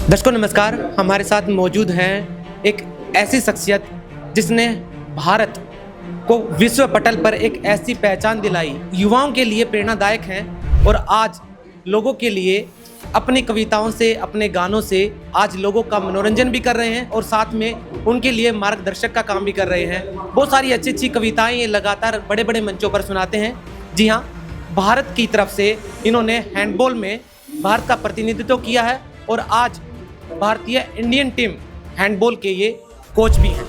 दर्शकों नमस्कार। हमारे साथ मौजूद हैं एक ऐसी शख्सियत जिसने भारत को विश्व पटल पर एक ऐसी पहचान दिलाई, युवाओं के लिए प्रेरणादायक हैं और आज लोगों के लिए अपनी कविताओं से, अपने गानों से आज लोगों का मनोरंजन भी कर रहे हैं और साथ में उनके लिए मार्गदर्शक का काम भी कर रहे हैं। बहुत सारी अच्छी अच्छी कविताएं ये लगातार बड़े बड़े मंचों पर सुनाते हैं। जी हाँ, भारत की तरफ से इन्होंने हैंडबॉल में भारत का प्रतिनिधित्व किया है और आज भारतीय इंडियन टीम हैंडबॉल के ये कोच भी हैं।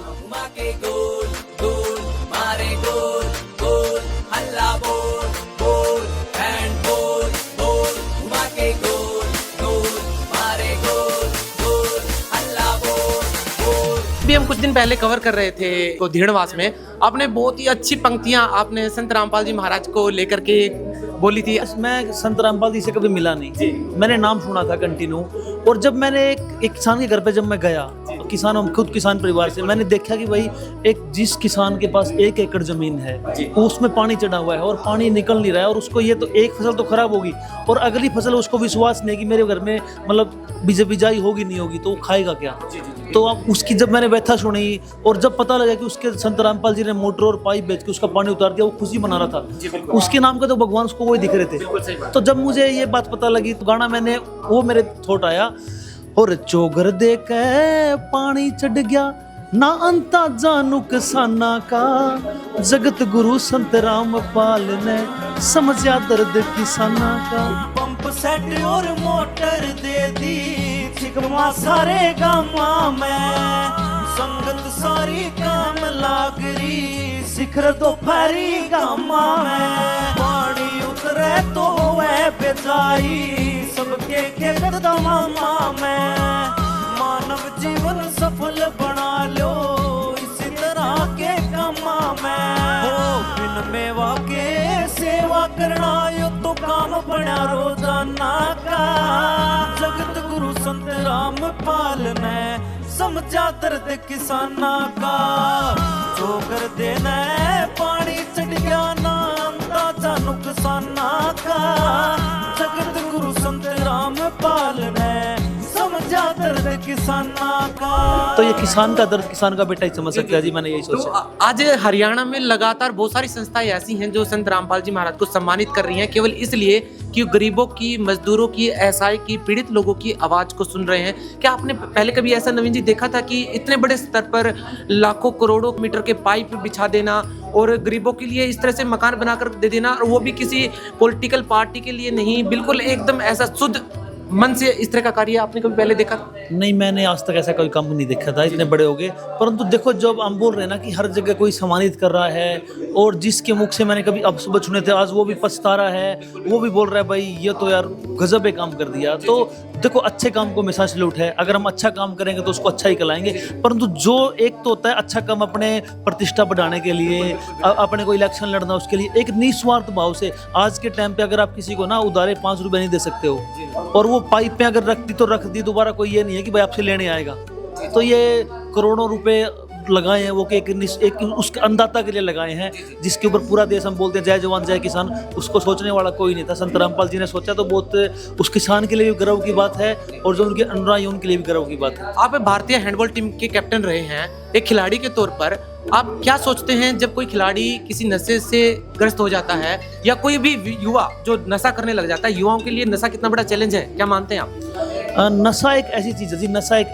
भी हम कुछ दिन पहले कवर कर रहे थे तो धीणवास में आपने बहुत ही अच्छी पंक्तियां आपने संत रामपाल जी महाराज को लेकर के बोली थी। मैं संत रामपाल जी से कभी मिला नहीं, मैंने नाम सुना था कंटिन्यू। और जब मैंने एक किसान के घर पे जब मैं गया, किसान, हम खुद किसान परिवार से, मैंने देखा कि भाई एक जिस किसान के पास 1 एकड़ जमीन है उसमें पानी चढ़ा हुआ है और पानी निकल नहीं रहा है और उसको ये तो एक फसल तो खराब होगी और अगली फसल उसको विश्वास नहीं कि मेरे घर में मतलब बिजाई होगी नहीं होगी तो वो खाएगा क्या। तो अब उसकी जब मैंने व्यथा सुनी और जब पता लगा कि उसके संत रामपाल जी ने मोटर और पाइप बेच के उसका पानी उतार दिया, वो खुशी मना रहा था। उसके नाम का तो भगवान उसको वही दिख रहे थे। तो जब मुझे ये बात पता लगी तो गाना मैंने वो मेरे थॉट आया, और चोगर दे के पानी चढ़ गया ना अंदाजा नुकसाना का, जगत गुरु संत रामपाल ने समझा दर्द किसाना का। पंप सेट और मोटर दे दी छिकमा सारे गामा में, संगत सारी काम लागरी शिखर दोपहरी गामा में। पानी उतरे तो है बेचाई सबके खेत दमामा में, मानव जीवन सफल बना लो इसी तरह के कामा में। हो बिन मेवा के सेवा करना यो तो काम बना रोजाना का, जगत गुरु संत रामपाल ने समझा दर्द किसाना का। जो कर देना पानी चढ़ गया ना अंदाजा नुकसाना का, जगत गुरु संत रामपाल ने समझा दर्द किसाना का। तो ये किसान का दर्द किसान का बेटा ही समझ सकता है जी, मैंने यही सोचा। तो आज हरियाणा में लगातार बहुत सारी संस्थाएं ऐसी हैं जो संत रामपाल जी महाराज को सम्मानित कर रही हैं, केवल इसलिए कि गरीबों की, मजदूरों की, असहाय की, पीड़ित लोगों की आवाज को सुन रहे हैं। क्या आपने पहले कभी ऐसा नवीन जी देखा था कि इतने बड़े स्तर पर लाखों करोड़ों मीटर के पाइप बिछा देना और गरीबों के लिए इस तरह से मकान बनाकर दे देना, और वो भी किसी पॉलिटिकल पार्टी के लिए नहीं, बिल्कुल एकदम ऐसा शुद्ध मन से इस तरह का कार्य आपने कभी पहले देखा? नहीं, मैंने आज तक ऐसा कोई काम नहीं देखा था, इतने बड़े हो गए। परंतु देखो, जब हम बोल रहे हैं ना कि हर जगह कोई सम्मानित कर रहा है और जिसके मुख से मैंने कभी अब सुबह सुने थे आज वो भी पछता रहा है, वो भी बोल रहा है भाई ये तो यार गजब है काम कर दिया। तो देखो, अच्छे काम को हमेशा सैल्यूट है। अगर हम अच्छा काम करेंगे तो उसको अच्छा ही कहलाएंगे। परंतु जो एक तो होता है अच्छा काम अपने प्रतिष्ठा बढ़ाने के लिए, अपने को इलेक्शन लड़ना उसके लिए, एक निस्वार्थ भाव से। आज के टाइम पे अगर आप किसी को ना उधारे 5 रुपए नहीं दे सकते हो और वो पाइप में अगर रख दी तो रख दी, दोबारा कोई ये नहीं है कि भाई आपसे लेने आएगा। तो ये करोड़ों रुपए लगाए हैं वो कि एक उसके अन्नदाता के लिए लगाए हैं, जिसके ऊपर पूरा देश हम बोलते हैं जय जवान जय किसान। उसको सोचने वाला कोई नहीं था, संत रामपाल जी ने सोचा तो बहुत उस किसान के लिए भी गर्व की बात है और जो उनके अनुयायी उनके लिए भी गर्व की बात है। आप भारतीय हैंडबॉल टीम के कैप्टन रहे हैं, एक खिलाड़ी के तौर पर आप क्या सोचते हैं जब कोई खिलाड़ी किसी नशे से ग्रस्त हो जाता है या कोई भी युवा जो नशा करने लग जाता है? युवाओं के लिए नशा कितना बड़ा चैलेंज है, क्या मानते हैं आप? नशा एक ऐसी चीज़ है जी, नशा एक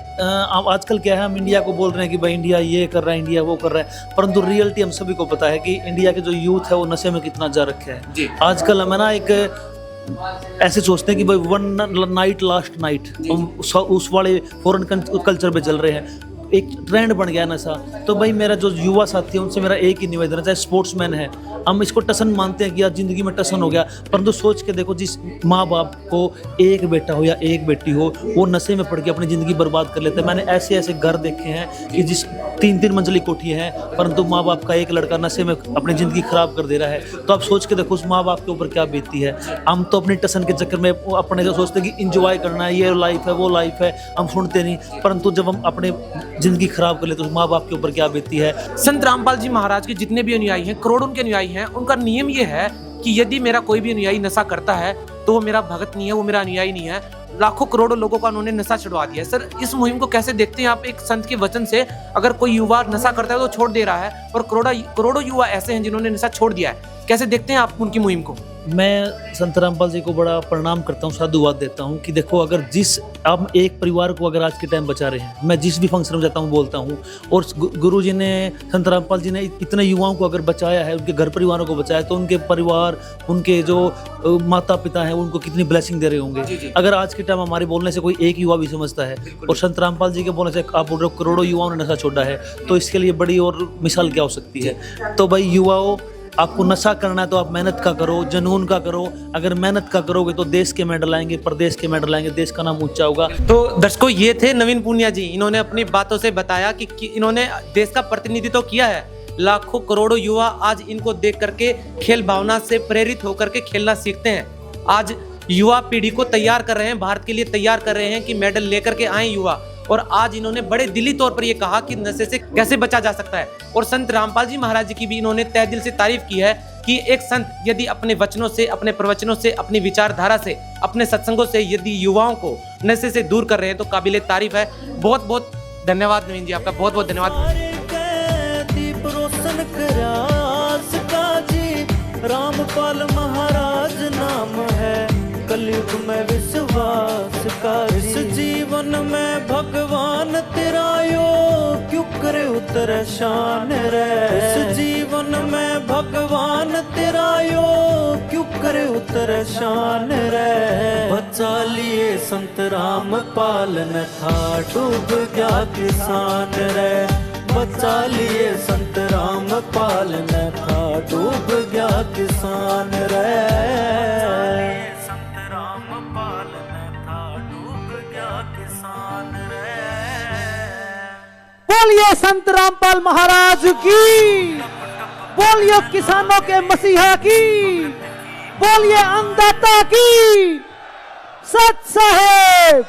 आजकल क्या है, हम इंडिया को बोल रहे हैं कि भाई इंडिया ये कर रहा है, इंडिया वो कर रहा है, परंतु रियलिटी हम सभी को पता है कि इंडिया के जो यूथ है वो नशे में कितना जा रखे है। आजकल हमें ना एक ऐसे सोचते हैं कि भाई वन नाइट लास्ट नाइट, हम उस वाले फॉरेन कल्चर पे चल रहे हैं, एक ट्रेंड बन गया नशा। तो भाई मेरा जो युवा साथी है उनसे मेरा एक ही निवेदन है, चाहे स्पोर्ट्समैन है, हम इसको टसन मानते हैं कि यार जिंदगी में टसन हो गया, परंतु सोच के देखो जिस माँ बाप को एक बेटा हो या एक बेटी हो वो नशे में पड़ के अपनी ज़िंदगी बर्बाद कर लेते हैं। मैंने ऐसे ऐसे घर देखे हैं कि जिस 3-3 मंजिली कोठी हैं परंतु माँ बाप का एक लड़का नशे में अपनी ज़िंदगी ख़राब कर दे रहा है। तो आप सोच के देखो उस माँ बाप के ऊपर क्या बीतती है। हम तो अपनी टसन के चक्कर में अपने जो सोचते हैं कि इंजॉय करना है, ये लाइफ है वो लाइफ है, हम सुनते नहीं, परंतु जब हम अपने ज़िंदगी खराब कर लेते तो माँ बाप के ऊपर क्या बीतती है। संत रामपाल जी महाराज के जितने भी अनुयायी हैं, करोड़ों के अनुयायी हैं, उनका नियम ये है कि यदि मेरा कोई भी अनुयायी नशा करता है तो वो मेरा भगत नहीं है, वो मेरा अनुयायी नहीं है। लाखों करोड़ों लोगों का उन्होंने नशा छुड़वा दिया है। सर, इस मुहिम को कैसे देखते हैं आप? एक संत के वचन से अगर कोई युवा नशा करता है तो छोड़ दे रहा है, और करोड़ों युवा ऐसे हैं जिन्होंने नशा छोड़ दिया है। कैसे देखते हैं आप उनकी मुहिम को? मैं संत रामपाल जी को बड़ा प्रणाम करता हूँ, साधुवाद देता हूँ कि देखो, अगर जिस आप एक परिवार को अगर आज के टाइम बचा रहे हैं, मैं जिस भी फंक्शन में जाता हूँ बोलता हूँ, और गुरु जी ने, संत रामपाल जी ने इतने युवाओं को अगर बचाया है, उनके घर परिवारों को बचाया, तो उनके परिवार, उनके जो माता पिता हैं, उनको कितनी ब्लेसिंग दे रहे होंगे। अगर आज के टाइम हमारे बोलने से कोई एक युवा भी समझता है, और संत रामपाल जी के बोलने से आप बोल रहे हो करोड़ों युवाओं ने नशा छोड़ा है, तो इसके लिए बड़ी और मिसाल क्या हो सकती है। तो भाई युवाओं, आपको नशा करना है तो आप मेहनत का करो, जुनून का करो। अगर मेहनत का करोगे तो देश के मेडल आएंगे, प्रदेश के मेडल आएंगे, देश का नाम ऊंचा होगा। तो दर्शकों, ये थे नवीन पूनिया जी। इन्होंने अपनी बातों से बताया कि इन्होंने देश का प्रतिनिधित्व किया है। लाखों करोड़ों युवा आज इनको देख करके खेल भावना से प्रेरित होकर के खेलना सीखते हैं। आज युवा पीढ़ी को तैयार कर रहे हैं, भारत के लिए तैयार कर रहे हैं कि मेडल लेकर के आए युवा। और आज इन्होंने बड़े दिली तौर पर ये कहा कि नशे से कैसे बचा जा सकता है। और संत रामपाल जी महाराज जी की भी इन्होंने तहे दिल से तारीफ की है कि एक संत यदि अपने वचनों से, अपने प्रवचनों से, अपनी विचारधारा से, अपने सत्संगों से यदि युवाओं को नशे से दूर कर रहे हैं तो काबिले तारीफ है। बहुत बहुत धन्यवाद नवीन जी, आपका बहुत बहुत धन्यवाद। रामपाल महाराज नाम है, कलयुग में विश्वास का। इस जीवन में भगवान तेरा यो क्यों करे उतर शान रे। इस जीवन में भगवान तेरा यो क्यों करे उतर शान रे। बचा लिए संत रामपाल न था डूब गया किसान रे। बचा लिए संत रामपाल न था डूब गया किसान रे। संत रामपाल न था डूब गया किसान रे। बोलिए संत रामपाल महाराज की, बोलिए किसानों के मसीहा की, बोलिए अन्नदाता की। सत साहेब।